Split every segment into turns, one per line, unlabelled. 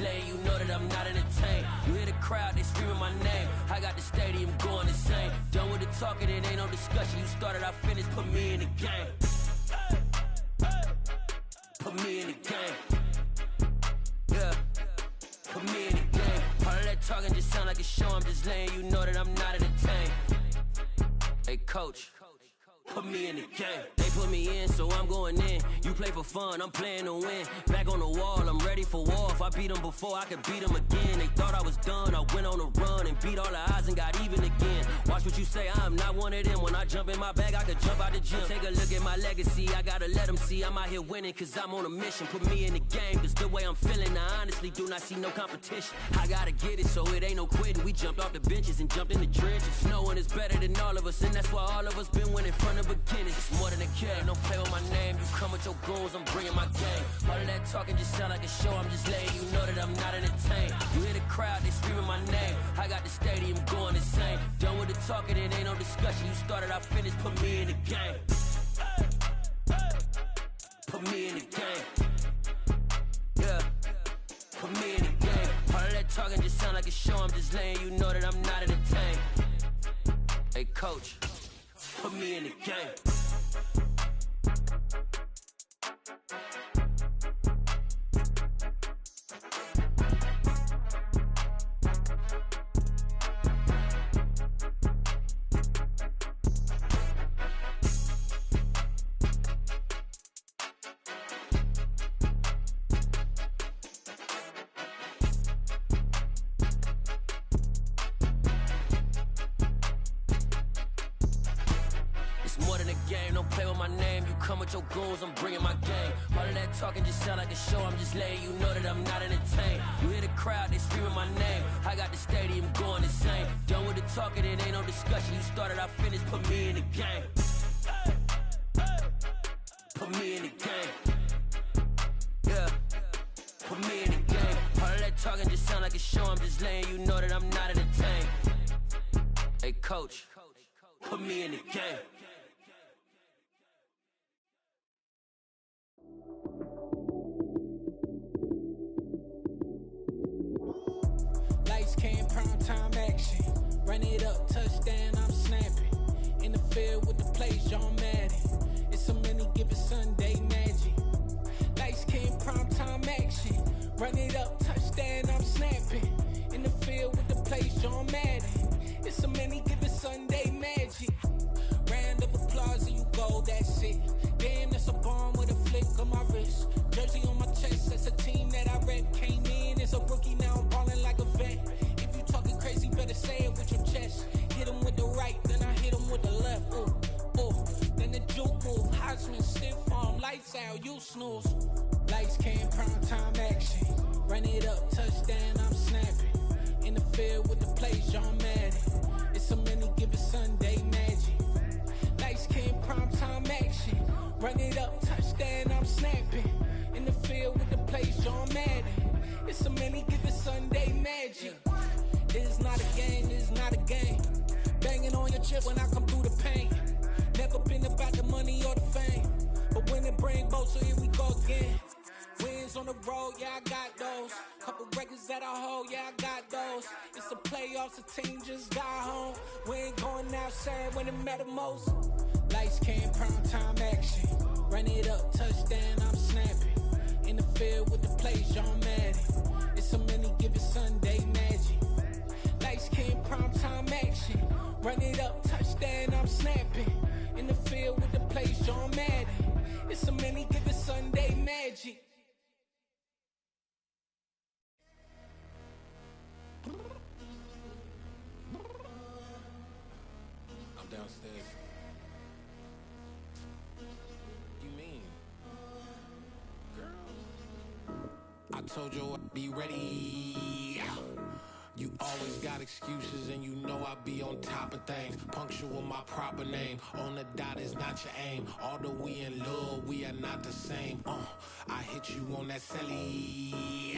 letting you know that I'm not entertained. You hear the crowd, they screaming my name. I got the stadium going insane. Done with the talking, it ain't no discussion. You started, I finished, put me in the game. Put me in the game. Yeah, put me in the game. All of that talking just sound like a show. I'm just letting you know that I'm not entertained. Hey coach, put me in the game. They put me in, so I'm going in. You play for fun, I'm playing to win. Back on the wall, I'm ready for war. If I beat them before, I could beat them again. They thought I was done, I went on a run and beat all the odds and got even again. Watch what you say, I'm not one of them. When I jump in my bag, I could jump out the gym. Take a look at my legacy, I gotta let them see I'm out here winning, cause I'm on a mission. Put me in the game, cause the way I'm feeling, I honestly do not see no competition. I gotta get it, so it ain't no quitting. We jumped off the benches and jumped in the trenches. No one is better than all of us, and that's why all of us been winning from the beginning. It's more than a game, don't play with my name. You come with your goons, I'm bringing my game. All of that talking just sound like a show. I'm just letting you know that I'm not entertained. You hear the crowd, they screaming my name. I got the stadium going insane. Done with the talking, it ain't no discussion. You started, I finished, put me in the game. Put me in the game. Yeah, put me in the game. All of that talking just sound like a show. I'm just letting you know that I'm not entertained. Hey coach, put me in the game. With your goons, I'm bringing my game. All of that talking just sound like a show. I'm just letting you know that I'm not entertained. You hear the crowd, they screaming my name. I got the stadium going insane. Done with the talking, it ain't no discussion. You started, I finished, put me in the game. Put me in the game. Yeah, put me in the game. All of that talking just sound like a show. I'm just letting you know that I'm not entertained. Hey coach, put me in the game.
Lights came, prime time action. Run it up, touchdown, I'm snapping. In the field with the plays, John Madden. It's a many given Sunday magic. Lights came, prime time action. Run it up, touchdown, I'm snapping. In the field with the plays, John Madden. It's a many given Sunday magic. Round of applause and you go, that's it. Damn, that's a bomb with a flick on my wrist. Jersey on my chest, that's a team that I rep. Came in as a rookie, now I'm ballin' like a vet. If you talking crazy, better say it with your chest. Hit him with the right, then I hit him with the left. Ooh, ooh, then the juke move. Heisman, stiff arm, lights out, you snooze. Lights came, prime time action. Run it up, touchdown, I'm snapping. In the field with the plays, John Madden. It's a many given Sunday magic. Lights came, prime time action. Run it up, touchdown, I'm snapping. In the field with the plays, John Madden. It's a many given Sunday magic. This is not a game, this is not a game. Banging on your chest when I come through the pain. Never been about the money or the fame. But when it bring both, so here we go again. Wins on the road, yeah, I got those. Couple records that I hold, yeah, I got those. It's the playoffs, the team just got home. We ain't going outside when it matter most. Lights came, prime time action. Run it up, touchdown, I'm snapping. In the field with the plays, John Madden. It's a many given Sunday magic. Lights came, prime time action. Run it up, touchdown, I'm snapping. In the field with the plays, John Madden. It's a many given Sunday magic.
I'm downstairs. You mean? Girl, I told you I'd be ready. You always got excuses and you know I be on top of things. Punctual my proper name. On the dot is not your aim. Although we in love, we are not the same. I hit you on that celly.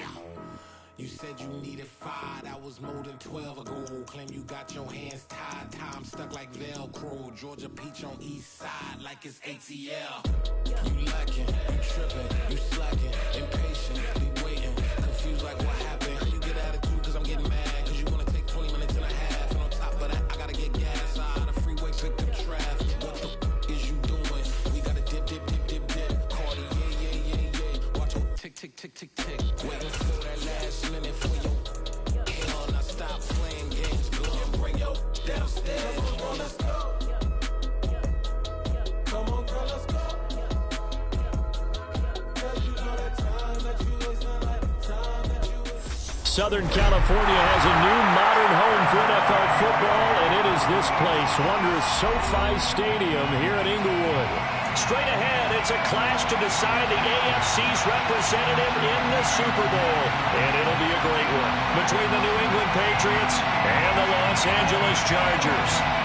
You said you needed 5, that was more than 12 ago. Claim you got your hands tied, time stuck like Velcro. Georgia Peach on east side like it's ATL. You lacking, you tripping, you slacking, impatient, be waiting, confused like what happened.
Southern California has a new modern home for NFL football, and it is this place, wondrous SoFi Stadium here in Inglewood.
Straight ahead, it's a clash to decide the AFC's representative in the Super Bowl. And it'll be a great one between the New England Patriots and the Los Angeles Chargers.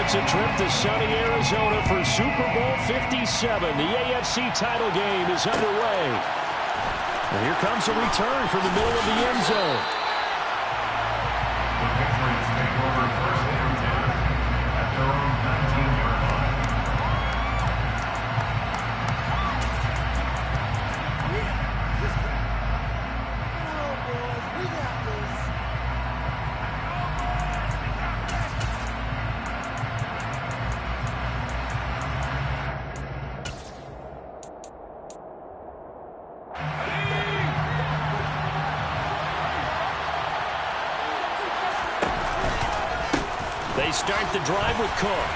It's a trip to sunny Arizona for Super Bowl 57. The AFC title game is underway. And here comes a return from the middle of the end zone.
The Patriots take over first and 10 at their own 19-yard line.
Oh, boys, we got this.
They start the drive with Cook.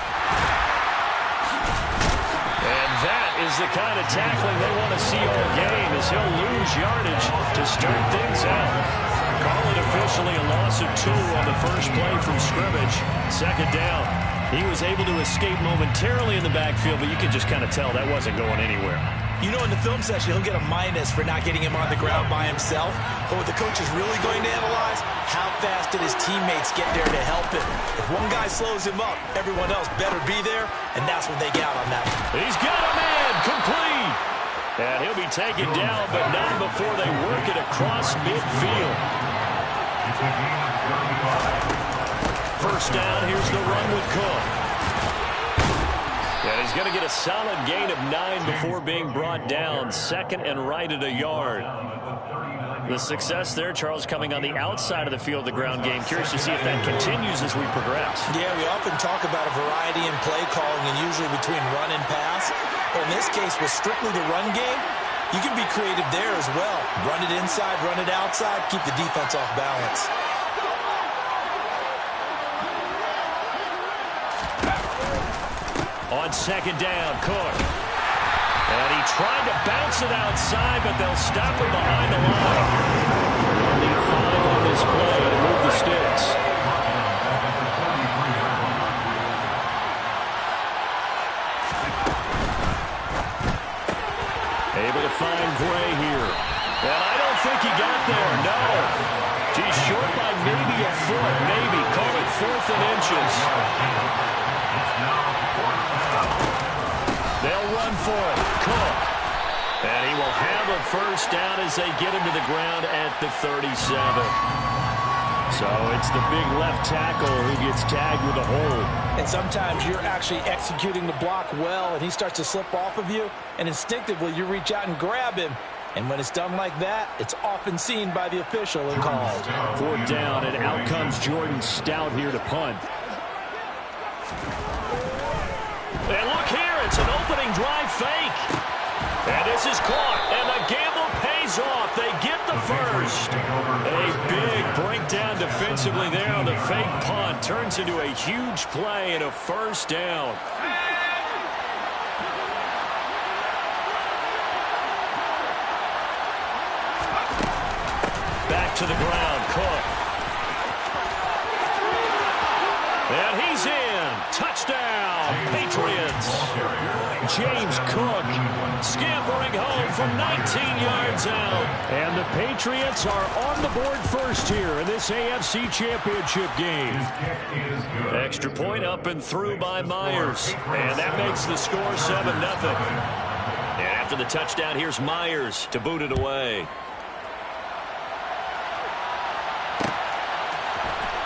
And that is the kind of tackling they want to see all game, as he'll lose yardage to start things out. Call it officially a loss of 2 on the first play from scrimmage. Second down. He was able to escape momentarily in the backfield, but you could just kind of tell that wasn't going anywhere.
You know, in the film session, he'll get a minus for not getting him on the ground by himself. But what the coach is really going to analyze, how fast did his teammates get there to help him? If one guy slows him up, everyone else better be there, and that's what they got on that one.
He's got a man, complete. And he'll be taken down, but not before they work it across midfield. First down, here's the run with Cook. And he's going to get a solid gain of 9 before being brought down. Second and right at a yard. The success there, Charles, coming on the outside of the field, the ground game. Curious to see if that continues as we progress.
Yeah, we often talk about a variety in play calling and usually between run and pass. But in this case, with strictly the run game, you can be creative there as well. Run it inside, run it outside, keep the defense off balance.
On second down, Cook. And he tried to bounce it outside, but they'll stop him behind the line. Need 5 on this play to move the sticks. Able to find Gray here. And I don't think he got there, no. He's short by maybe a foot, maybe. Call it 4th and inches. They'll run for it. Cook. And he will have a first down as they get him to the ground at the 37. So it's the big left tackle who gets tagged with a hold.
And sometimes you're actually executing the block well, and he starts to slip off of you, and instinctively you reach out and grab him. And when it's done like that, it's often seen by the official and called.
4th down, and out comes Jordan Stout here to punt. And look here, it's an opening drive fake. And this is caught, and the gamble pays off. They get the first. A big breakdown defensively there on the fake punt. Turns into a huge play and a first down. Back to the ground, Cook. And he's in. Touchdown, Patriots. James Cook scampering home from 19 yards out. And the Patriots are on the board first here in this AFC Championship game. Extra point up and through by Myers. And that makes the score 7-0. And after the touchdown, here's Myers to boot it away.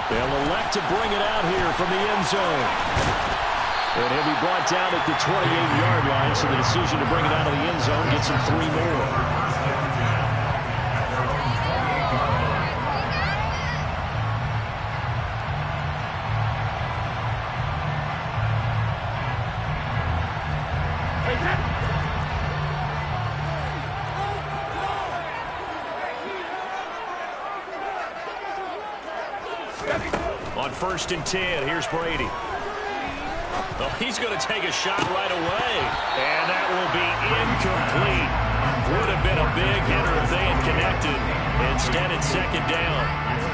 They'll elect to bring it out here from the end zone. And he'll be brought down at the 28-yard line, so the decision to bring it out of the end zone gets him 3 more. On 1st and 10, here's Brady. Oh, he's going to take a shot right away. And that will be incomplete. Would have been a big hitter if they had connected. Instead, it's 2nd down.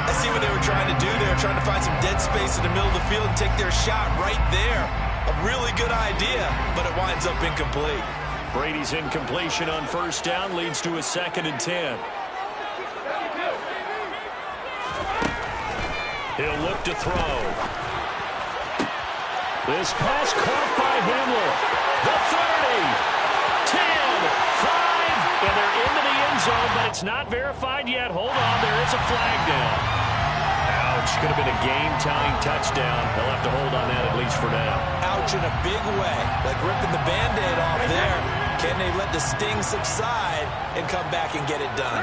I see what they were trying to do. They were trying to find some dead space in the middle of the field and take their shot right there. A really good idea, but it winds up incomplete.
Brady's incompletion on 1st down leads to a 2nd and 10. He'll look to throw. This pass caught by Hamler. The 30, 10, 5, and they're into the end zone, but it's not verified yet. Hold on, there is a flag down. Ouch, could have been a game-tying touchdown. They'll have to hold on that at least for now.
Ouch in a big way, like ripping the Band-Aid off there. Can they let the sting subside and come back and get it done?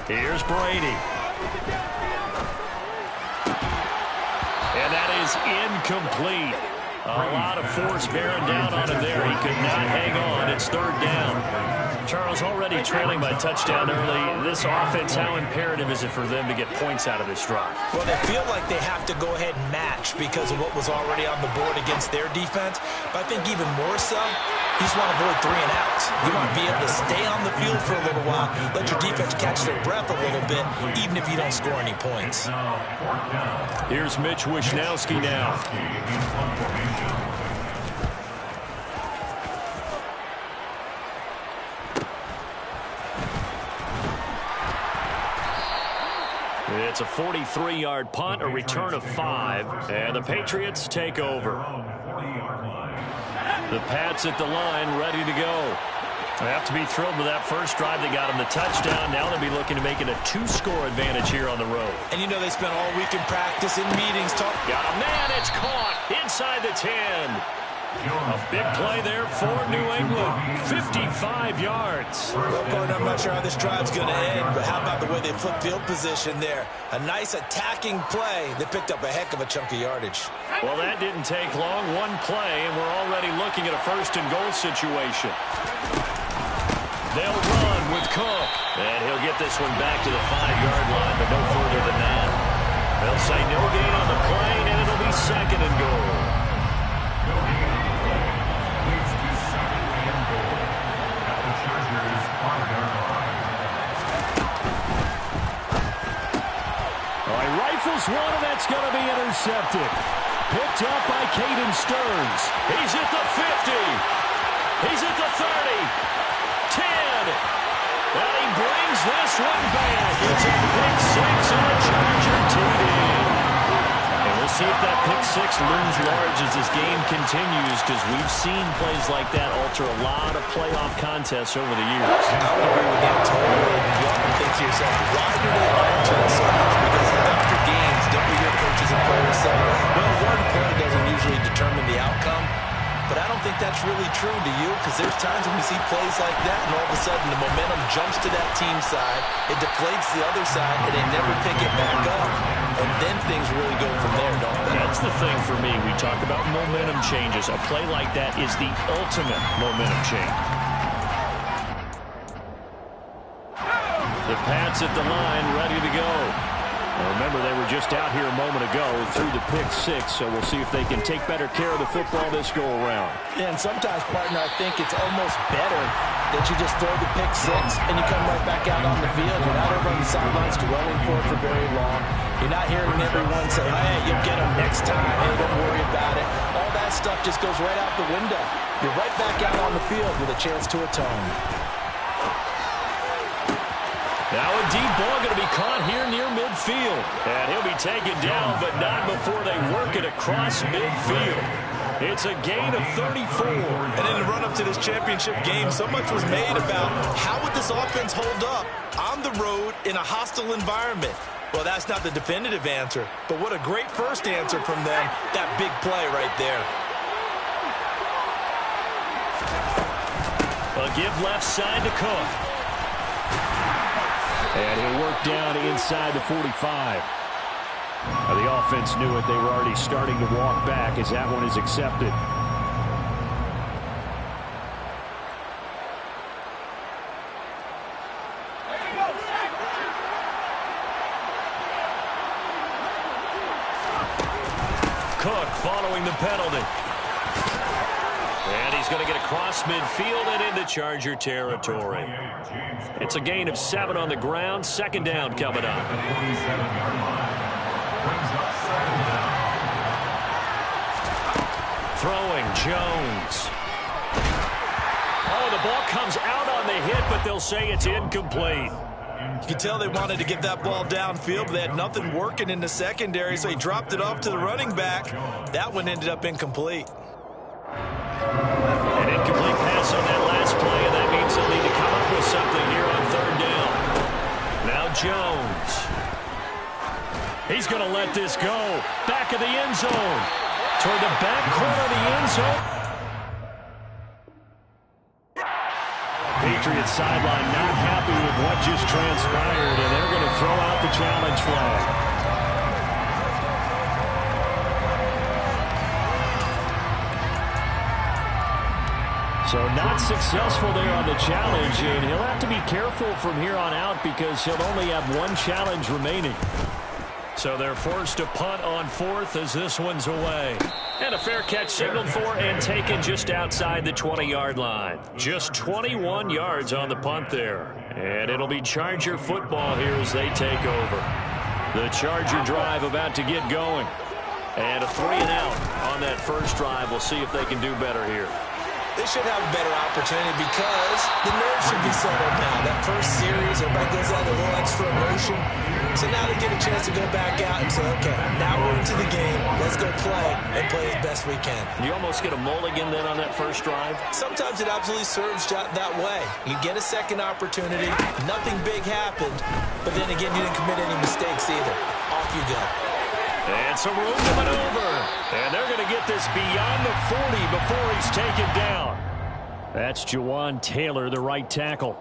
Here's Brady. And that is incomplete. A lot of force bearing down on him there. He could not hang on. It's 3rd down. Charles, already trailing by touchdown early. This offense, how imperative is it for them to get points out of this drive?
Well, they feel like they have to go ahead and match because of what was already on the board against their defense. But I think even more so, you just want to avoid 3 and outs. You want to be able to stay on the field for a little while, let your defense catch their breath a little bit, even if you don't score any points.
Here's Mitch Wishnowsky now. It's a 43-yard punt, a return of 5, and the Patriots take over. The Pats at the line, ready to go. They have to be thrilled with that first drive. They got them the touchdown. Now they'll be looking to make it a 2-score advantage here on the road.
And you know they spent all week in practice, in meetings.
Got a man, it's caught inside the 10. A big play there for New England. 55 yards.
Well, Gordon, I'm not sure how this drive's going to end, but how about the way they flipped field position there? A nice attacking play. They picked up a heck of a chunk of yardage.
Well, that didn't take long. One play, and we're already looking at a 1st and goal situation. They'll run with Cook. And he'll get this one back to the 5-yard line, but no further than that. They'll say no gain on the play, and it'll be 2nd and goal. Rifles one, and that's going to be intercepted. Picked up by Caden Stearns. He's at the 50. He's at the 30. 10. And he brings this one back. It's a pick 6 and a Charger TD. And we'll see if that pick 6 looms large as this game continues, because we've seen plays like that alter a lot of playoff contests over the years.
I would agree with that totally. You often think to yourself, why do they alter it so much? Because after games, don't we hear coaches and players say, well, one play doesn't usually determine the outcome? But I don't think that's really true, do you? Because there's times when we see plays like that, and all of a sudden the momentum jumps to that team side, it deflates the other side, and they never pick it back up. And then things really go from there, don't they?
That's the thing for me. We talk about momentum changes. A play like that is the ultimate momentum change. The Pats at the line, ready to go. Well, remember, they were just out here a moment ago through the pick 6, so we'll see if they can take better care of the football this go-around.
Yeah, and sometimes, partner, I think it's almost better that you just throw the pick 6 and you come right back out on the field. You're not over on the sidelines dwelling for it for very long. You're not hearing everyone say, hey, you'll get them next time. Hey, don't worry about it. All that stuff just goes right out the window. You're right back out on the field with a chance to atone.
Now a deep ball going to be caught here near midfield. And he'll be taken down, but not before they work it across midfield. It's a gain of 34.
And in the run-up to this championship game, so much was made about how would this offense hold up on the road in a hostile environment. Well, that's not the definitive answer, but what a great first answer from them, that big play right there.
A give left side to Cook. And he'll work down inside the 45. Now, the offense knew it. They were already starting to walk back as that one is accepted. Cook following the penalty. And he's going to get across midfield and into Charger territory. It's a gain of 7 on the ground. Second down coming up. Throwing, Jones. Oh, the ball comes out on the hit, but they'll say it's incomplete.
You can tell they wanted to get that ball downfield, but they had nothing working in the secondary, so he dropped it off to the running back. That one ended up incomplete.
An incomplete pass on that last play, and that means they'll need to come up with something here on third down. Now Jones. He's going to let this go. Back of the end zone. Toward the back corner of the end zone. Patriots sideline not happy with what just transpired, and they're going to throw out the challenge flag. So not successful there on the challenge, and he'll have to be careful from here on out because he'll only have one challenge remaining. So they're forced to punt on fourth as this one's away. And a fair catch signaled for and taken just outside the 20-yard line. Just 21 yards on the punt there. And it'll be Charger football here as they take over. The Charger drive about to get going. And a 3-and-out on that first drive. We'll see if they can do better here.
They should have a better opportunity because the nerves should be settled now. That first series, everybody goes out a little extra emotion. So now they get a chance to go back out and say, okay, now we're into the game. Let's go play and play as best we can.
You almost get a mulligan then on that first drive?
Sometimes it absolutely serves that way. You get a second opportunity. Nothing big happened. But then again, you didn't commit any mistakes either. Off you go.
And some room to maneuver. And they're going to get this beyond the 40 before he's taken down. That's Jawan Taylor, the right tackle.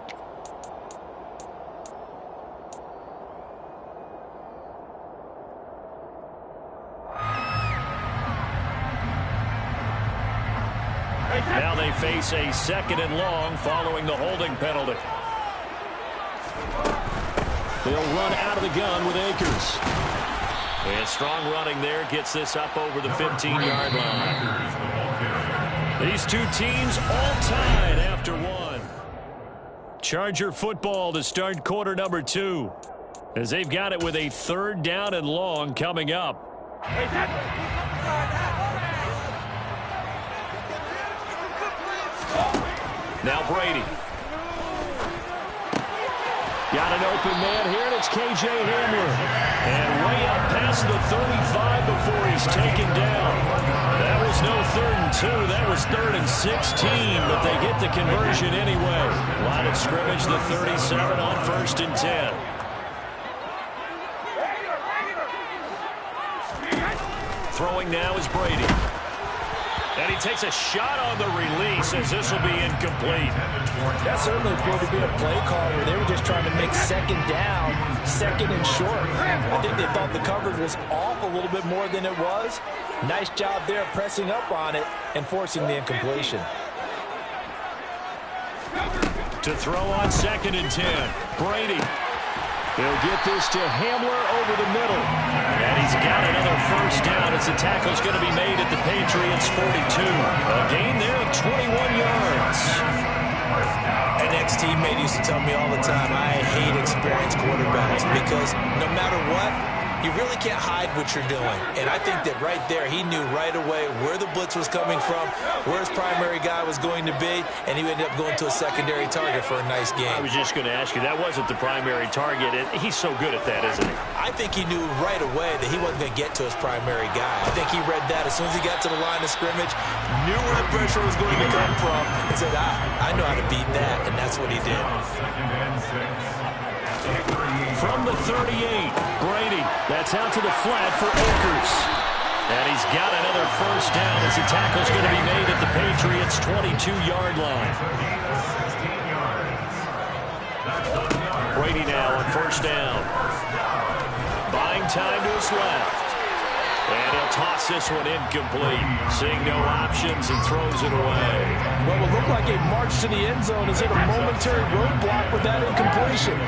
Now they face a 2nd and long following the holding penalty. They'll run out of the gun with Akers. And strong running there gets this up over the 15-yard line. These two teams all tied after one. Charger football to start quarter number 2. As they've got it with a 3rd down and long coming up. Now Brady. Got an open man here, and it's K.J. Hamler. And way up past the 35 before he's taken down. That was no 3rd and 2. That was 3rd and 16, but they get the conversion anyway. Line of scrimmage, the 37 on 1st and 10. Throwing now is Brady. And he takes a shot on the release as this will be incomplete.
That certainly appeared to be a play call where they were just trying to make 2nd down, 2nd and short. I think they thought the coverage was off a little bit more than it was. Nice job there pressing up on it and forcing the incompletion.
To throw on 2nd and 10, Brady. He'll get this to Hamler over the middle. And he's got another 1st down as the tackle's going to be made at the Patriots' 42. A gain there of 21 yards.
An ex-teammate used to tell me all the time, I hate experienced quarterbacks because no matter what, you really can't hide what you're doing. And I think that right there, he knew right away where the blitz was coming from, where his primary guy was going to be, and he ended up going to a secondary target for a nice game.
I was just going to ask you, that wasn't the primary target. He's so good at that, isn't he?
I think he knew right away that he wasn't going to get to his primary guy. I think he read that as soon as he got to the line of scrimmage, knew where the pressure was going to come from, and said, I know how to beat that, and that's what he did.
From the 38, Brady. That's out to the flat for Akers. And he's got another 1st down as the tackle's going to be made at the Patriots' 22-yard line. Brady now on 1st down. Buying time to his left. And he'll toss this one incomplete. Seeing no options and throws it away.
What will look like a march to the end zone is hit a momentary roadblock with that incompletion.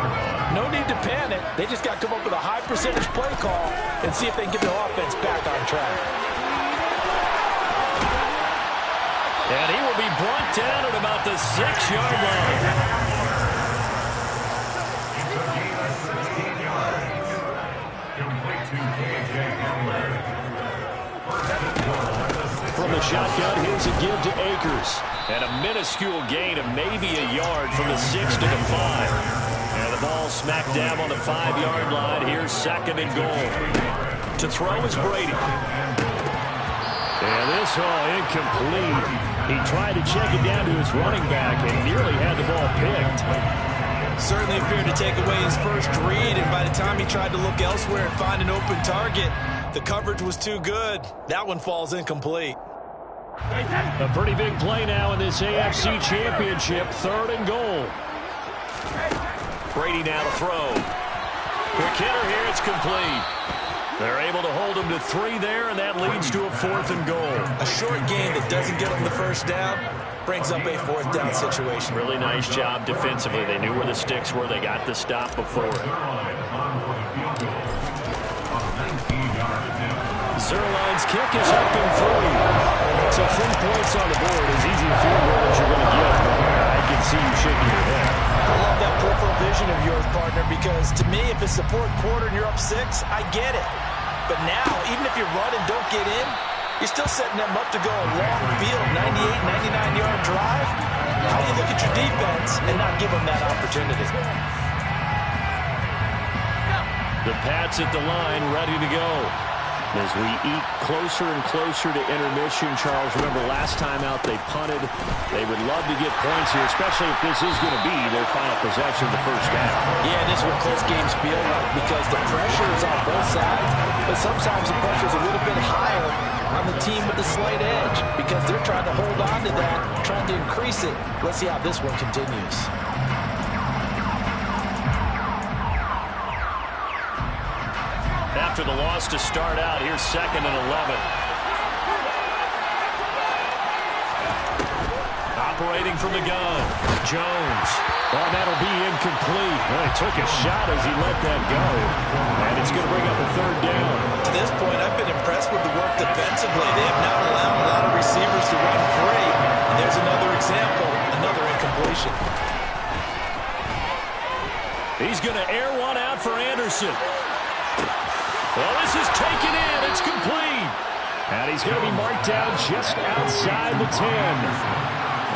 No need to panic. They just got to come up with a high percentage play call and see if they can get their offense back on track.
And he will be brought down at about the 6-yard line. From the shotgun, here's a give to Akers. And a minuscule gain of maybe a yard from the 6 to the 5. And the ball smack dab on the 5-yard line. Here's 2nd and goal. To throw is Brady. And this incomplete. He tried to check it down to his running back and nearly had the ball picked.
Certainly appeared to take away his first read, and by the time he tried to look elsewhere and find an open target, the coverage was too good. That one falls incomplete.
A pretty big play now in this AFC Championship. 3rd and goal. Brady now to throw. Quick hitter here. It's complete. They're able to hold him to 3 there, and that leads to a 4th and goal.
A short gain that doesn't get them the first down brings up a 4th down situation.
Really nice job defensively. They knew where the sticks were. They got the stop before it. Zuerlein's kick is up and free. So 3 points on the board is easy field goal that you're going to get. I can see you shaking your head.
I love that peripheral vision of yours, partner, because to me, if it's the 4th quarter and you're up 6, I get it. But now, even if you run and don't get in, you're still setting them up to go a long field, 98, 99-yard drive. How do you look at your defense and not give them that opportunity?
The Pats at the line, ready to go. As we eat closer and closer to intermission, Charles, remember last time out they punted. They would love to get points here, especially if this is going to be their final possession of the first half.
Yeah, this is what close games feel like because the pressure is on both sides, but sometimes the pressure is a little bit higher on the team with the slight edge because they're trying to hold on to that, trying to increase it. Let's see how this one continues.
After the loss to start out, here's 2nd and 11. Operating from the gun, Jones. Oh, that'll be incomplete. Well, he took a shot as he let that go. And it's going to bring up a 3rd down.
To this point, I've been impressed with the work defensively. They have not allowed a lot of receivers to run free. And there's another example, another incompletion.
He's going to air one out for Anderson. Well, this is taken in. It's complete. And he's going to be marked down just outside the 10.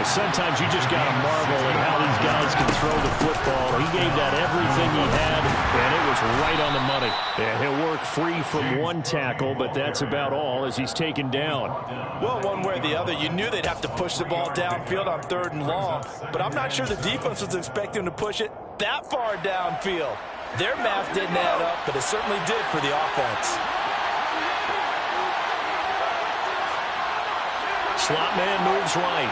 Sometimes you just got to marvel at how these guys can throw the football. He gave that everything he had, and it was right on the money. And he'll work free from one tackle, but that's about all as he's taken down.
Well, one way or the other, you knew they'd have to push the ball downfield on 3rd and long, but I'm not sure the defense was expecting to push it that far downfield. Their math didn't add up, but it certainly did for the offense.
Slot man moves right.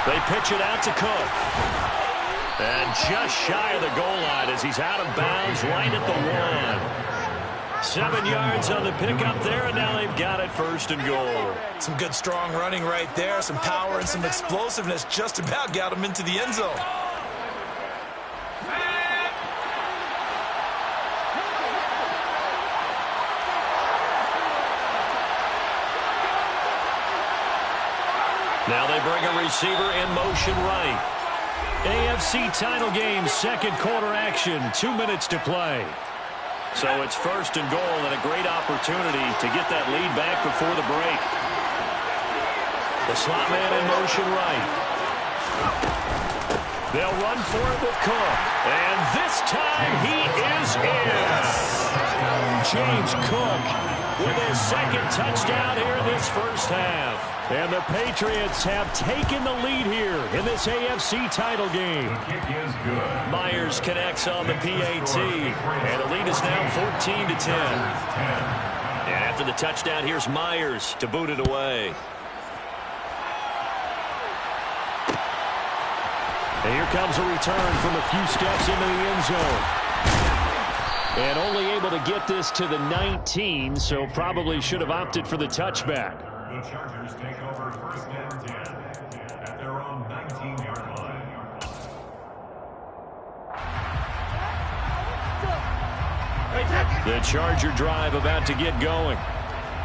They pitch it out to Cook. And just shy of the goal line as he's out of bounds right at the 1. 7 yards on the pickup there, and now they've got it 1st and goal.
Some good strong running right there, some power and some explosiveness just about got him into the end zone.
Now they bring a receiver in motion right. AFC title game, 2nd quarter action, 2 minutes to play. So it's 1st and goal and a great opportunity to get that lead back before the break. The slot man in motion right. They'll run for it with Cook. And this time he is in. James Cook with his 2nd touchdown here in this first half. And the Patriots have taken the lead here in this AFC title game. Myers connects on the PAT. And the lead is now 14-10. And after the touchdown, here's Myers to boot it away. And here comes a return from a few steps into the end zone. And only able to get this to the 19, so probably should have opted for the touchback.
The Chargers take over 1st and 10 at their own 19-yard line.
The Charger drive about to get going.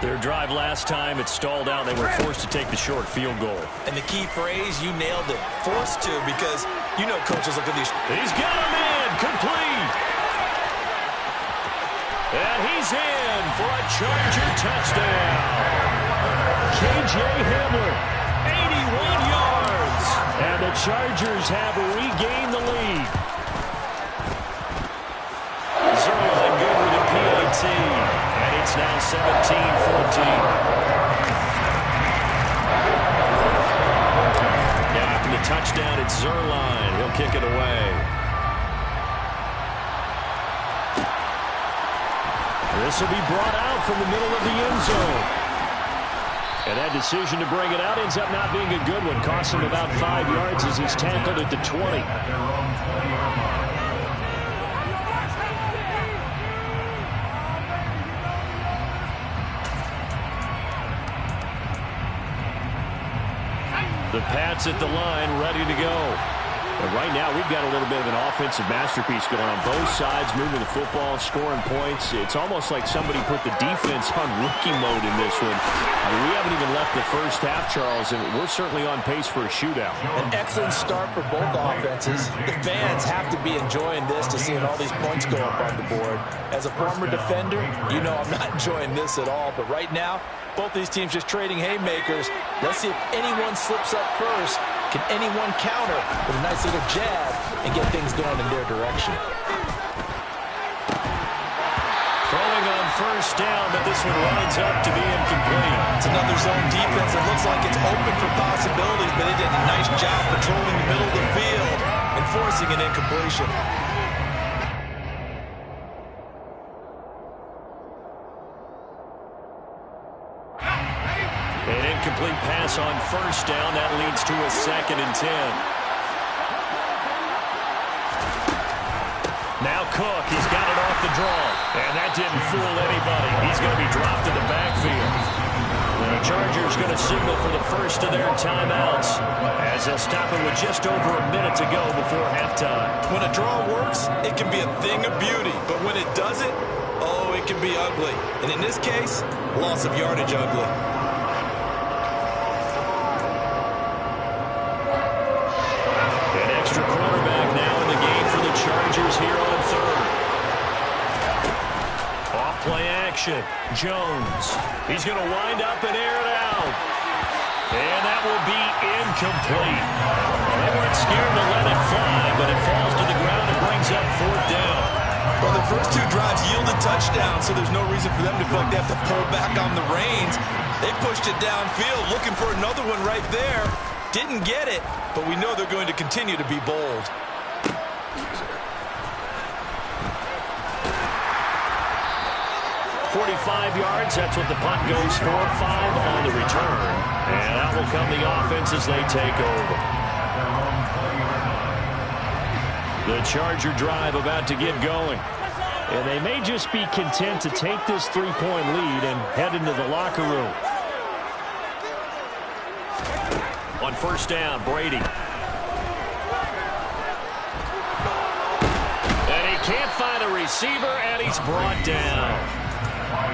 Their drive last time, it stalled out. They were forced to take the short field goal.
And the key phrase, you nailed it. Forced to, because you know coaches look at these.
He's got him in. Complete. And he's in for a Charger touchdown. K.J. Hamler, 81 yards. And the Chargers have regained the lead. Zerline good with a PAT. And it's now 17-14. Now after the touchdown, it's Zerline. He'll kick it away. This will be brought out from the middle of the end zone. And that decision to bring it out ends up not being a good one. Costs him about 5 yards as he's tackled at the 20.
At their own 20-yard line.
The Pats at the line, ready to go. But right now, we've got a little bit of an offensive masterpiece going on both sides, moving the football, scoring points. It's almost like somebody put the defense on rookie mode in this one. We haven't even left the first half, Charles, and we're certainly on pace for a shootout.
An excellent start for both offenses. The fans have to be enjoying this to seeing all these points go up on the board. As a former defender, you know I'm not enjoying this at all. But right now, both these teams just trading haymakers. Let's see if anyone slips up first. Can anyone counter with a nice little jab and get things going in their direction?
Throwing on first down, but this one lines up to be incomplete.
It's another zone defense. It looks like it's open for possibilities, but they did a nice job patrolling the middle of the field and forcing an incompletion.
An incomplete pass on first down. That leads to a 2nd and 10. Now Cook, he's got it off the draw. And that didn't fool anybody. He's going to be dropped in the backfield. The Chargers going to signal for the first of their timeouts as they'll stop it with just over a minute to go before halftime.
When a draw works, it can be a thing of beauty. But when it doesn't, oh, it can be ugly. And in this case, loss of yardage ugly.
Quarterback now in the game for the Chargers here on 3rd. Off play action. Jones. He's going to wind up and air it out. And that will be incomplete. They weren't scared to let it fly, but it falls to the ground and brings up 4th down.
Well, the first 2 drives yielded touchdowns, so there's no reason for them to feel like they have to pull back on the reins. They pushed it downfield, looking for another one right there. Didn't get it, but we know they're going to continue to be bold.
.45 yards, that's what the punt goes for. 5 on the return. And out will come the offense as they take over. The Charger drive about to get going. And they may just be content to take this 3-point lead and head into the locker room. On first down, Brady. And he can't find a receiver, and he's brought down.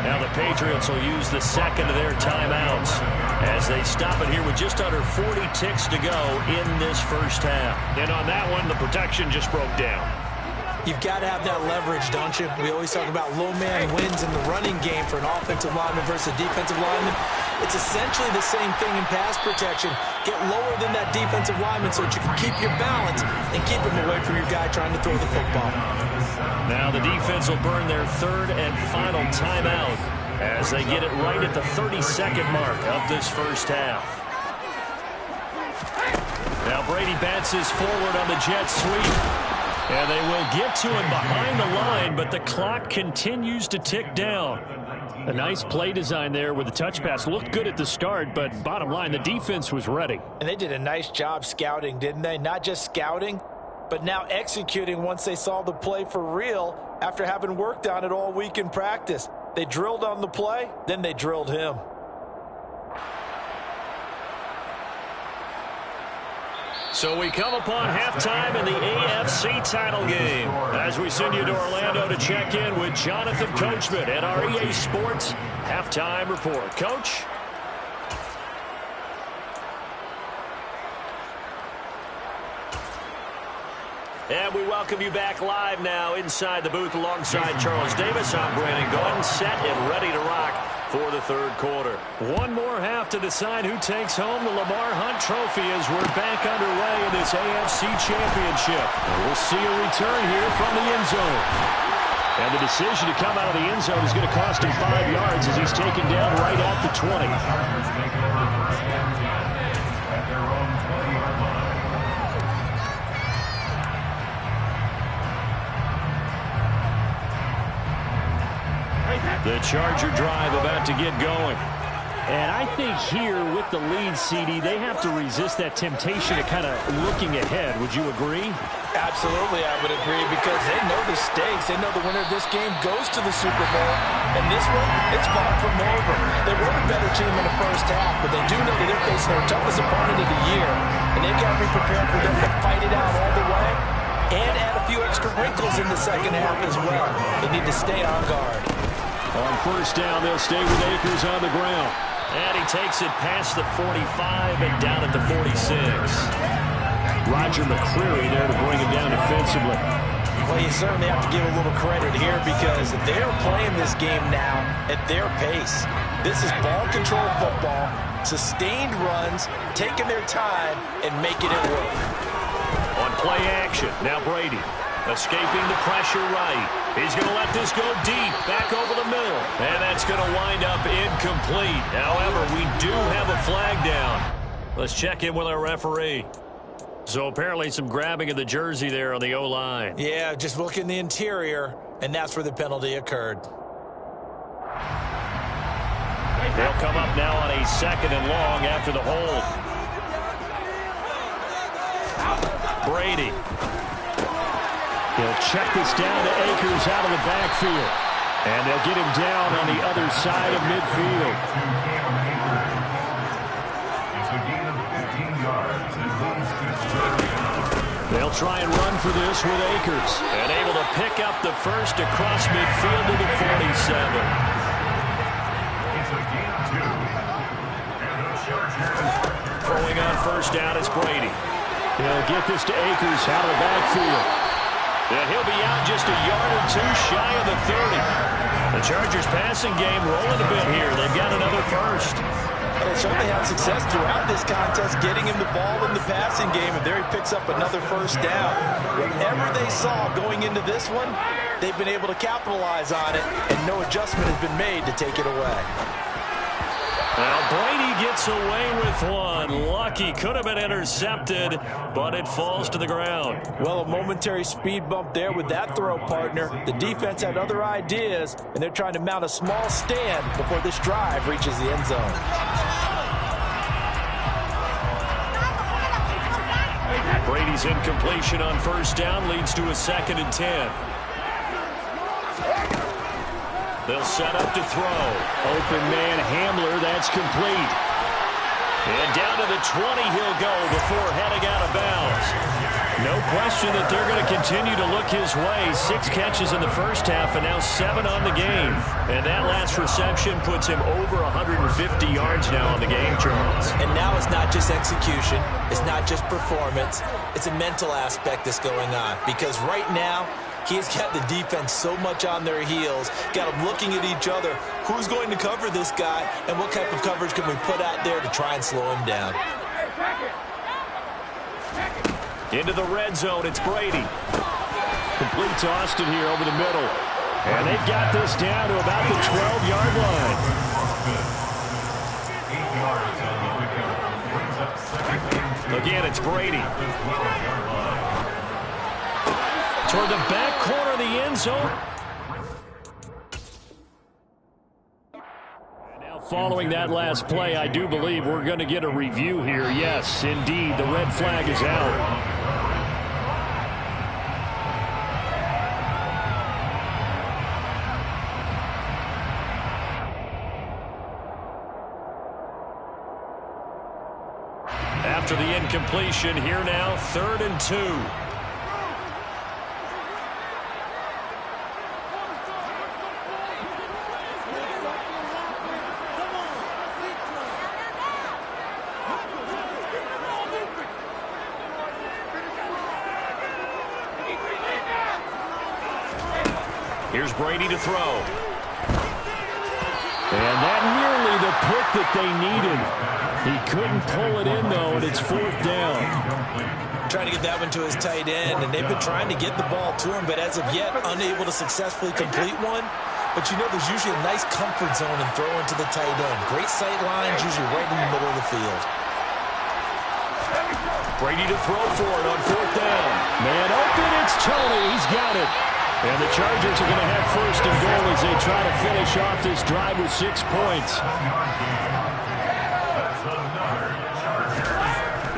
Now the Patriots will use the 2nd of their timeouts as they stop it here with just under 40 ticks to go in this first half. And on that one, the protection just broke down.
You've got to have that leverage, don't you? We always talk about low man wins in the running game for an offensive lineman versus a defensive lineman. It's essentially the same thing in pass protection. Get lower than that defensive lineman so that you can keep your balance and keep him away from your guy trying to throw the football.
Now the defense will burn their 3rd and final timeout as they get it right at the 32nd mark of this first half. Now Brady bounces forward on the jet sweep. And they will get to him behind the line, but the clock continues to tick down. A nice play design there with the touch pass. Looked good at the start, but bottom line, the defense was ready.
And they did a nice job scouting, didn't they? Not just scouting, but now executing once they saw the play for real. after having worked on it all week in practice. They drilled on the play, then they drilled him.
So we come upon halftime in the AFC title game as we send you to Orlando to check in with Jonathan Coachman at our EA Sports Halftime Report. Coach? And we welcome you back live now inside the booth alongside Charles Davis. I'm Brandon Gaudin, set and ready to rock for the third quarter. One more half to decide who takes home the Lamar Hunt Trophy as we're back underway in this AFC Championship. And we'll see a return here from the end zone. And the decision to come out of the end zone is going to cost him 5 yards as he's taken down right at the 20. The Charger drive about to get going. And I think here with the lead, CD, they have to resist that temptation of kind of looking ahead. Would you agree?
Absolutely, I would agree, because they know the stakes. They know the winner of this game goes to the Super Bowl. And this one, it's far from over. They were the better team in the first half, but they do know that they're facing their toughest opponent of the year. And they've got to be prepared for them to fight it out all the way and add a few extra wrinkles in the second half as well. They need to stay on guard.
On first down, they'll stay with Akers on the ground. And he takes it past the 45 and down at the 46. Roger McCreary there to bring him down defensively.
Well, you certainly have to give a little credit here because they're playing this game now at their pace. This is ball control football, sustained runs, taking their time and making it work.
On play action, now Brady. Escaping the pressure right. He's going to let this go deep, back over the middle. And that's going to wind up incomplete. However, we do have a flag down. Let's check in with our referee. So apparently some grabbing of the jersey there on the O-line.
Yeah, just look in the interior, and that's where the penalty occurred.
They'll come up now on a 2nd and long after the hold. Brady. He'll check this down to Akers out of the backfield. And they'll get him down on the other side of midfield.
It's a gain of 15 yards and moves to
They'll try and run for this with Akers. And able to pick up the first across midfield to the 47.
It's a gain of 2. And the Chargers.
Throwing on first down is Brady. He'll get this to Akers out of the backfield. And he'll be out just a yard or two shy of the 30. The Chargers passing game rolling a bit here. They've got another first.
Well, they certainly had success throughout this contest getting him the ball in the passing game, and there he picks up another first down. Whatever they saw going into this one, they've been able to capitalize on it, and no adjustment has been made to take it away.
Well, Brady gets away with one. Lucky, could have been intercepted, but it falls to the ground.
Well, a momentary speed bump there with that throw, partner. The defense had other ideas, and they're trying to mount a small stand before this drive reaches the end zone.
Brady's incompletion on first down leads to a 2nd and 10. They'll set up to throw. Open man Hamler, that's complete. And down to the 20 he'll go before heading out of bounds. No question that they're going to continue to look his way. 6 catches in the first half and now 7 on the game. And that last reception puts him over 150 yards now on the game, Charles.
And now it's not just execution. It's not just performance. It's a mental aspect that's going on. Because right now, he's got the defense so much on their heels, got them looking at each other. Who's going to cover this guy, and what type of coverage can we put out there to try and slow him down?
Into the red zone, it's Brady. Complete to Austin here over the middle. And they've got this down to about the 12-yard line.
8 yards on the pickup. Brings up 2nd and 2.
Again, it's Brady.
At the 12-yard line.
Toward the back corner of the end zone. And now following that last play, I do believe we're going to get a review here. Yes, indeed, the red flag is out. after the incompletion. Here now, 3rd and 2. Here's Brady to throw.
And that nearly the pick that they needed. He couldn't pull it in, though, and it's 4th down.
Trying to get that one to his tight end, and they've been trying to get the ball to him, but as of yet, unable to successfully complete one. But you know there's usually a nice comfort zone in throwing to the tight end. Great sight lines, usually right in the middle of the field.
Brady to throw for it on 4th down.
Man open, it's Tony. He's got it. And the Chargers are going to have 1st and goal as they try to finish off this drive with 6 points.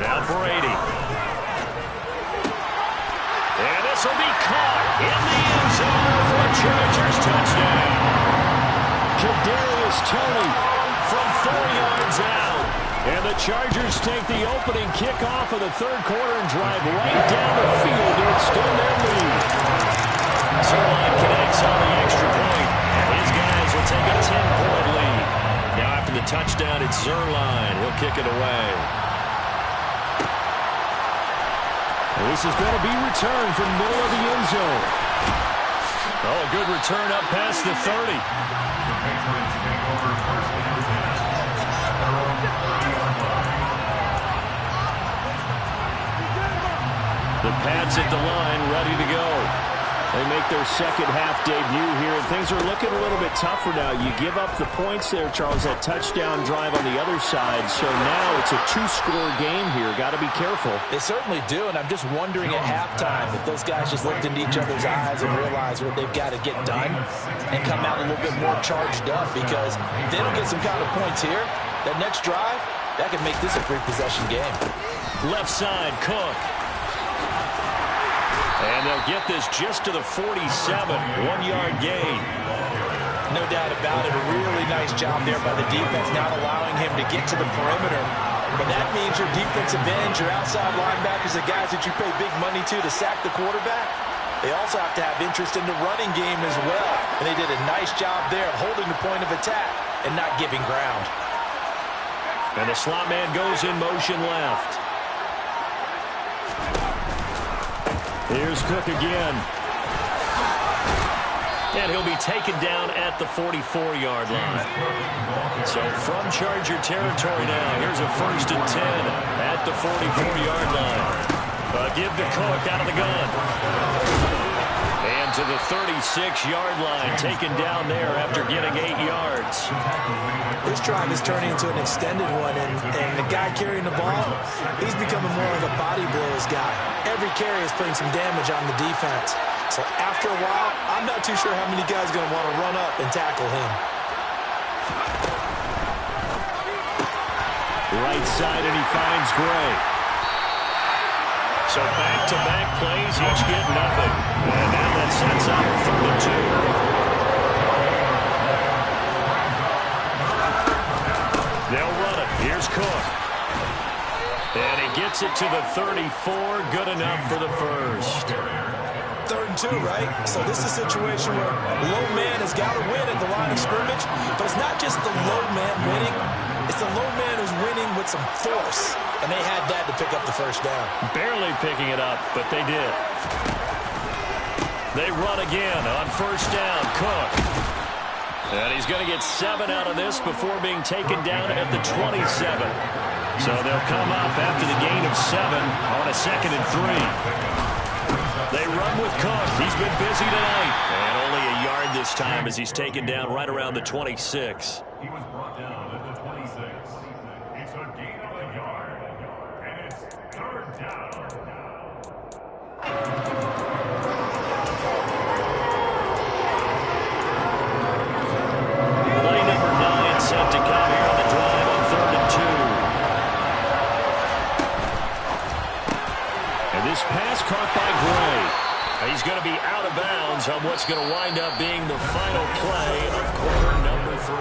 Now Brady. And this will be caught in the end zone for a Chargers touchdown.
Kadarius Toney
from 4 yards out.
And the Chargers take the opening kickoff of the 3rd quarter and drive right down the field to extend their lead.
Zerline connects on the extra point. His guys will take a 10-point lead. Now after the touchdown, it's Zerline. He'll kick it away.
This is going to be returned from middle of the end zone.
Oh, a good return up past the 30.
The Pats at the line, ready to go. They make their second half debut here, and things are looking a little bit tougher now. You give up the points there, Charles, that touchdown drive on the other side. So now it's a 2-score game here. Got to be careful.
They certainly do, and I'm just wondering at halftime if those guys just looked into each other's eyes and realized what they've got to get done and come out a little bit more charged up, because if they don't get some kind of points here, that next drive, that could make this a 3-possession game.
Left side, Cook. And they'll get this just to the 47, 1-yard gain.
No doubt about it. A really nice job there by the defense, not allowing him to get to the perimeter. But that means your defensive ends, your outside linebackers, the guys that you pay big money to sack the quarterback, they also have to have interest in the running game as well. And they did a nice job there of holding the point of attack and not giving ground.
And the slot man goes in motion left.
Here's Cook again.
And he'll be taken down at the 44-yard line. So from Charger territory now, here's a 1st and 10 at the 44-yard line. Give to Cook out of the gun. And to the 36-yard line, taken down there after getting 8 yards.
This drive is turning into an extended one, and the guy carrying the ball, he's becoming more of a body blows guy. Every carry is putting some damage on the defense. So after a while, I'm not too sure how many guys are going to want to run up and tackle him.
Right side, and he finds Gray.
So back-to-back plays, each get nothing. And now that sets up 3rd and 2. They'll run it. Here's Cook. And he gets it to the 34. Good enough for the 1st.
3rd and 2, right? So this is a situation where low man has got to win at the line of scrimmage. But it's not just the low man winning. It's the low man who's winning with some force. And they had that to pick up the 1st down.
Barely picking it up, but they did. They run again on 1st down. Cook. And he's going to get 7 out of this before being taken down at the 27. So they'll come up after the gain of 7 on a 2nd and 3. They run with Cook. He's been busy tonight. And only a yard this time as he's taken down right around the 26.
He was brought down at the 26. It's a gain of a yard. And it's 3rd down.
Play number 9 set to come here on the drive on 3rd and 2.
And this pass caught by Gray.
He's going to be out of bounds on what's going to wind up being the final play of quarter number 3.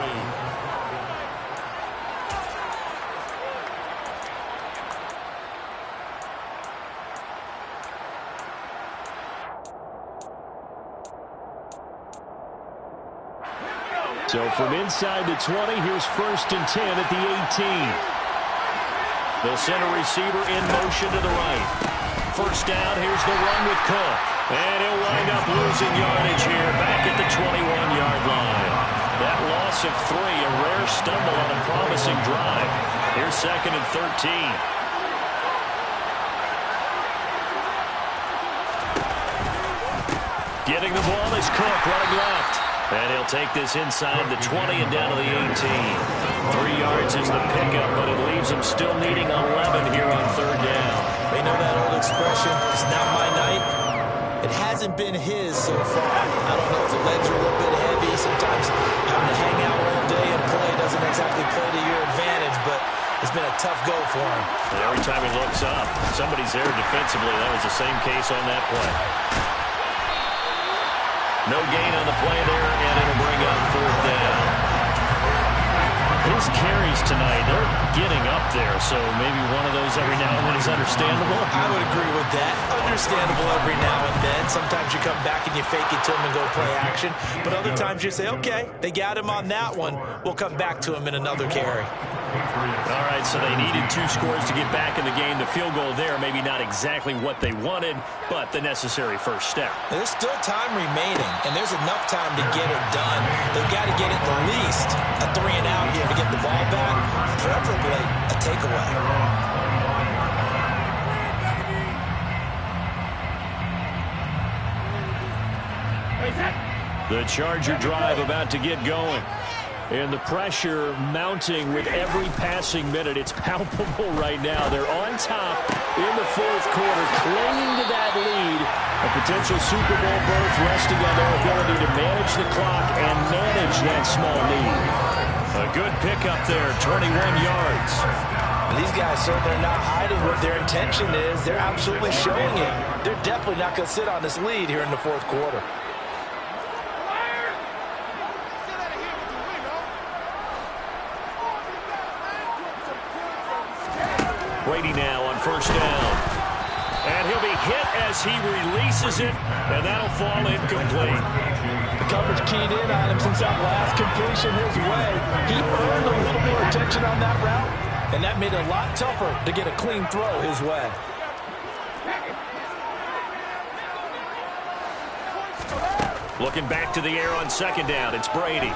So from inside the 20, here's 1st and 10 at the 18. The center receiver in motion to the right. First down, here's the run with Cook. And he'll wind up losing yardage here back at the 21-yard line. That loss of 3, a rare stumble on a promising drive. Here's 2nd and 13. Getting the ball is Cook running left. And he'll take this inside the 20 and down to the 18. 3 yards is the pickup, but it leaves him still needing 11 here on 3rd down.
They know that old expression, it's not my night. It hasn't been his so far. I don't know if the legs are a little bit heavy. Sometimes having to hang out all day and play doesn't exactly play to your advantage, but it's been a tough go for him.
And every time he looks up, somebody's there defensively. That was the same case on that play. No gain on the play there, and it'll bring up 4th down. His carries tonight, they're getting up there, so maybe one of those every now and then is understandable.
I would agree with that. Understandable every now and then. Sometimes you come back and you fake it to him and go play action. But other times you say, okay, they got him on that one. We'll come back to him in another carry.
All right, so they needed 2 scores to get back in the game. The field goal there, maybe not exactly what they wanted, but the necessary first step.
There's still time remaining, and there's enough time to get it done. They've got to get at least a 3 and out here to get the ball back, preferably a takeaway.
The Charger drive about to get going. And the pressure mounting with every passing minute. It's palpable right now. They're on top in the 4th quarter, clinging to that lead. A potential Super Bowl berth resting on their ability to manage the clock and manage that small lead. A good pickup there, 21 yards.
These guys certainly are not hiding what their intention is. They're absolutely showing it. They're definitely not going to sit on this lead here in the 4th quarter.
Brady now on 1st down. And he'll be hit as he releases it, and that'll fall incomplete.
The coverage keyed in on him since that last completion his way. He earned a little more attention on that route, and that made it a lot tougher to get a clean throw his way.
Looking back to the air on 2nd down, it's Brady.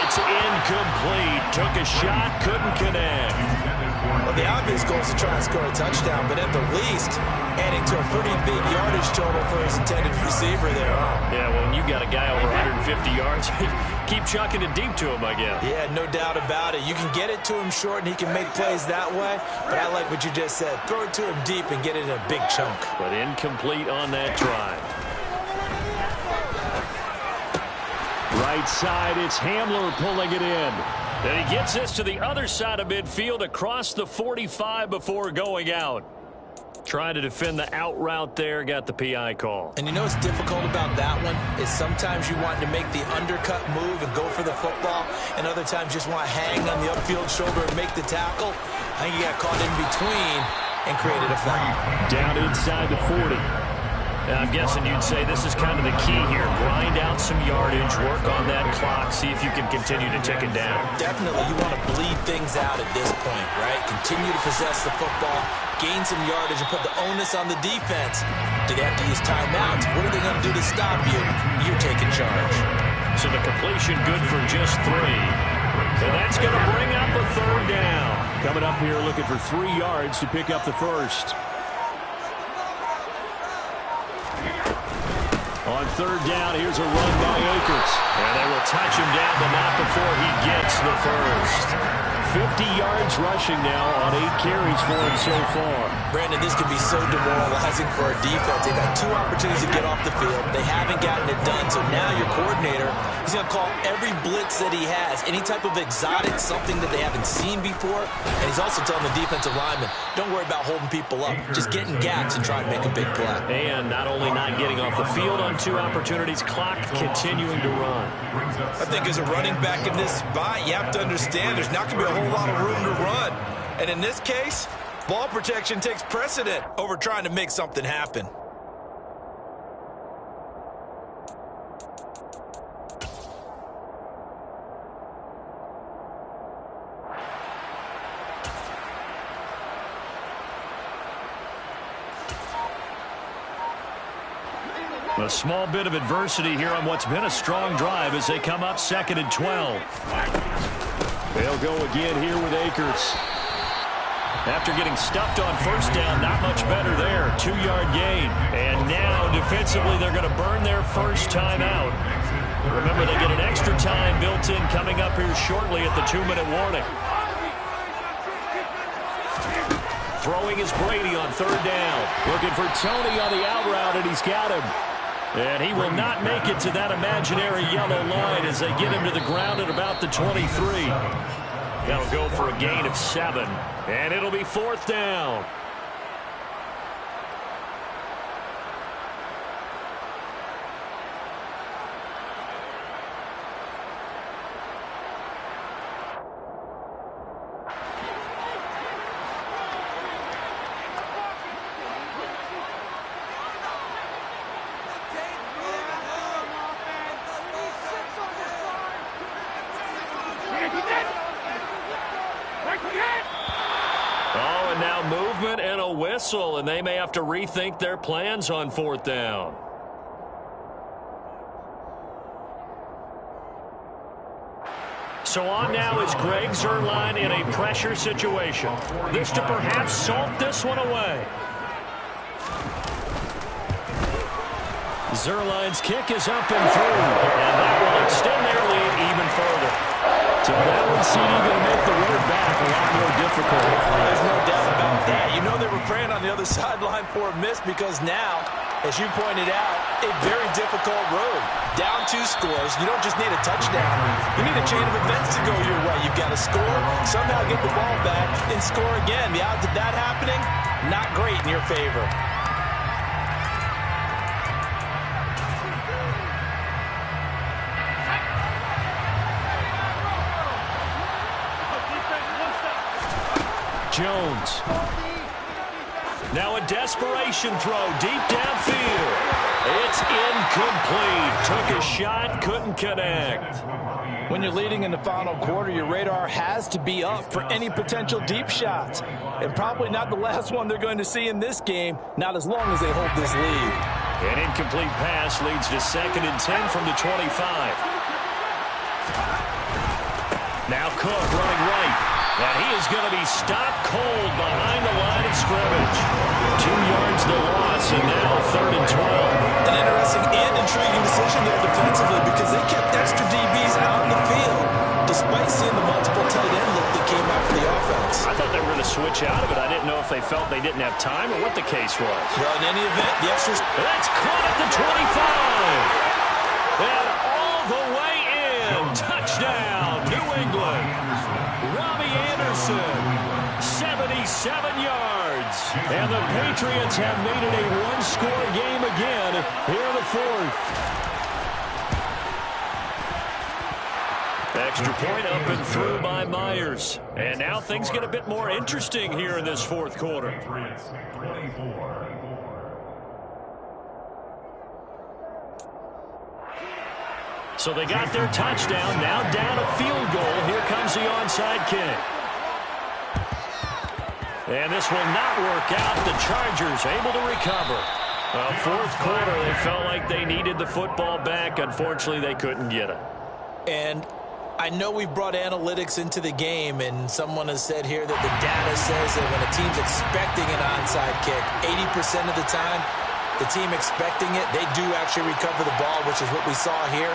It's incomplete. Took a shot, couldn't connect.
Well, the obvious goal is to try and score a touchdown, but at the least, adding to a pretty big yardage total for his intended receiver there.
Yeah, well, when you got a guy over 150 yards, keep chucking it deep to him, I guess.
Yeah, no doubt about it. You can get it to him short, and he can make plays that way, but I like what you just said. Throw it to him deep and get it in a big chunk.
But incomplete on that drive. Right side, it's Hamler pulling it in. And he gets this to the other side of midfield across the 45 before going out. Trying to defend the out route there, got the PI call.
And you know what's difficult about that one is sometimes you want to make the undercut move and go for the football, and other times just want to hang on the upfield shoulder and make the tackle. I think he got caught in between and created a foul.
Down inside the 40. I'm guessing you'd say this is kind of the key here. Grind out some yardage, work on that clock, see if you can continue to tick it down.
Definitely, you want to bleed things out at this point, right? Continue to possess the football, gain some yardage, and put the onus on the defense. Do they have to use timeouts? What are they going to do to stop you? You're taking charge.
So the completion good for just 3. And that's going to bring up a 3rd down. Coming up here looking for 3 yards to pick up the first. On 3rd down, here's a run by Akers. And they will touch him down, but not before he gets the first. 50 yards rushing now on 8 carries for him so far.
Brandon, this could be so demoralizing for a defense. They've had 2 opportunities to get off the field. They haven't gotten it done, so now your coordinator, he's going to call every blitz that he has, any type of exotic, something that they haven't seen before, and he's also telling the defensive lineman, don't worry about holding people up. Just get in gaps and try and make a big play.
And not only not getting off the field on 2 opportunities, clock continuing to run.
I think as a running back in this spot, you have to understand there's not going to be a whole lot of room to run. And in this case, ball protection takes precedent over trying to make something happen.
A small bit of adversity here on what's been a strong drive as they come up 2nd and 12. They'll go again here with Akers. After getting stuffed on first down, not much better there. 2-yard gain. And now, defensively, they're going to burn their first time out. Remember, they get an extra time built in coming up here shortly at the 2-minute warning. Throwing is Brady on 3rd down. Looking for Tony on the out route, and he's got him. And he will not make it to that imaginary yellow line as they get him to the ground at about the 23. That'll go for a gain of 7. And it'll be 4th down. And they may have to rethink their plans on 4th down. So on now is Greg Zuerlein in a pressure situation. This to perhaps salt this one away. Zuerlein's kick is up and through, and that will extend their lead even further. So that one seeming going to make the road back a lot more difficult.
There's no doubt about that. You know they were praying on the other sideline for a miss because now, as you pointed out, a very difficult road. Down 2 scores. You don't just need a touchdown. You need a chain of events to go your way. You've got to score, somehow get the ball back, and score again. The odds of that happening, not great in your favor.
Jones. Now a desperation throw deep downfield. It's incomplete. Took a shot, couldn't connect.
When you're leading in the final quarter, your radar has to be up for any potential deep shots. And probably not the last one they're going to see in this game, not as long as they hold this lead.
An incomplete pass leads to 2nd and 10 from the 25. Now Cook running right. And he is going to be stopped cold behind the line of scrimmage. 2 yards the loss, and now 3rd and 12.
An interesting and intriguing decision there defensively because they kept extra DBs out in the field despite seeing the multiple tight end look that came out for the offense.
I thought they were going to switch out of it. I didn't know if they felt they didn't have time or what the case was.
Well, in any event, the extras...
That's caught at the 25. And all the way in. Touchdown, New England. Robbie Anderson, 77 yards. And the Patriots have made it a one-score game again here in the 4th. Extra point up and through by Myers. And now things get a bit more interesting here in this 4th quarter. So they got their touchdown, now down a field goal. Here comes the onside kick. And this will not work out. The Chargers able to recover. 4th quarter, they felt like they needed the football back. Unfortunately, they couldn't get it.
And I know we've brought analytics into the game, and someone has said here that the data says that when a team's expecting an onside kick, 80% of the time, the team expecting it, they do actually recover the ball, which is what we saw here.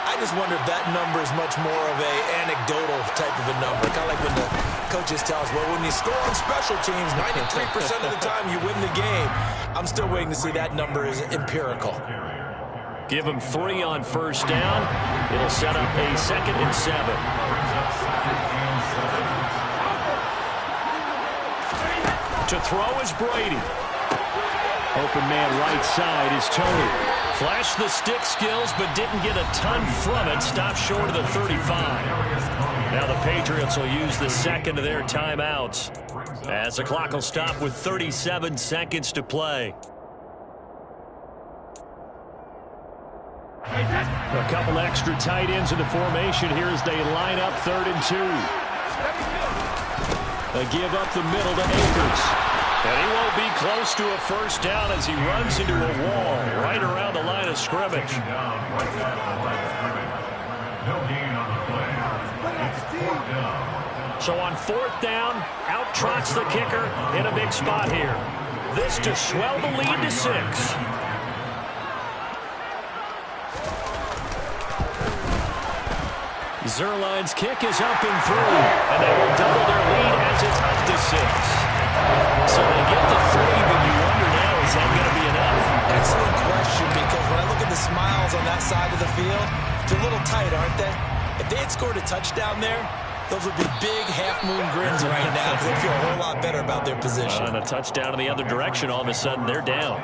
I just wonder if that number is much more of a anecdotal type of a number. Kind of like when the coaches tell us, well, when you score on special teams, 93% of the time you win the game. I'm still waiting to see that number is empirical.
Give them 3 on first down. It'll set up a 2nd and 7. To throw is Brady. Open man right side is Tony. Flashed the stick skills, but didn't get a ton from it. Stopped short of the 35. Now the Patriots will use the 2nd of their timeouts, as the clock will stop with 37 seconds to play. A couple extra tight ends in the formation here as they line up 3rd and 2. A give up the middle to Akers. And he won't be close to a first down as he runs into a wall right around the line of scrimmage.
No gain on the play. It's 4th down.
So on 4th down, out trots the kicker in a big spot here. This to swell the lead to 6. Zuerlein's kick is up and through, and they will double their lead as it's up to 6. So they get the 3, but you wonder now, is that going to be enough?
Excellent question, because when I look at the smiles on that side of the field, they're a little tight, aren't they? If they had scored a touchdown there, those would be big half-moon grins right now because they feel a whole lot better about their position.
And a touchdown in the other direction, all of a sudden they're down.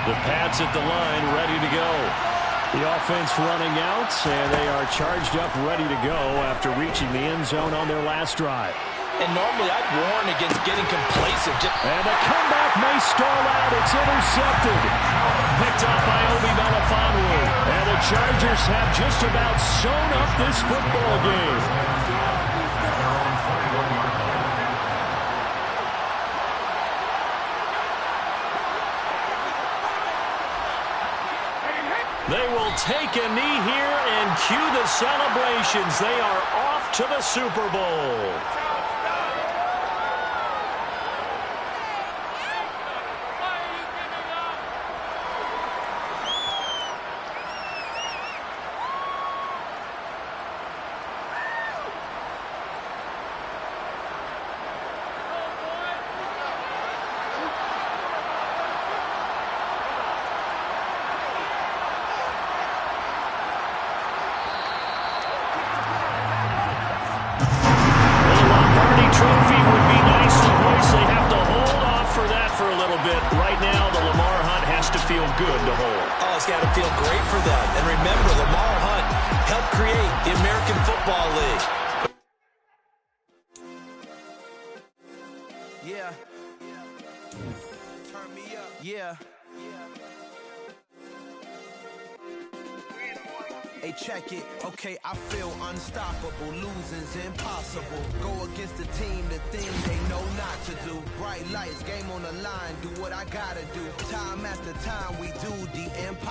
The Pats at the line, ready to go. The offense running out, and they are charged up, ready to go after reaching the end zone on their last drive.
And normally I'd warn against getting complacent.
And the comeback may stall out. It's intercepted. Picked up by Obi Melifonwu. And the Chargers have just about sewn up this football game. They will take a knee here and cue the celebrations. They are off to the Super Bowl. Trophy would be nice to voice. They have to hold off for that for a little bit. Right now, the Lamar Hunt has to feel good to hold.
Oh, it's got to feel great for them. And remember, Lamar Hunt helped create the American Football League.
Yeah. Turn me up. Yeah. Hey, check it. Okay, I feel unstoppable. Losing's impossible. Go against the team, the thing they know not to do. Bright lights, game on the line. Do what I gotta do. Time after time, we do the impossible.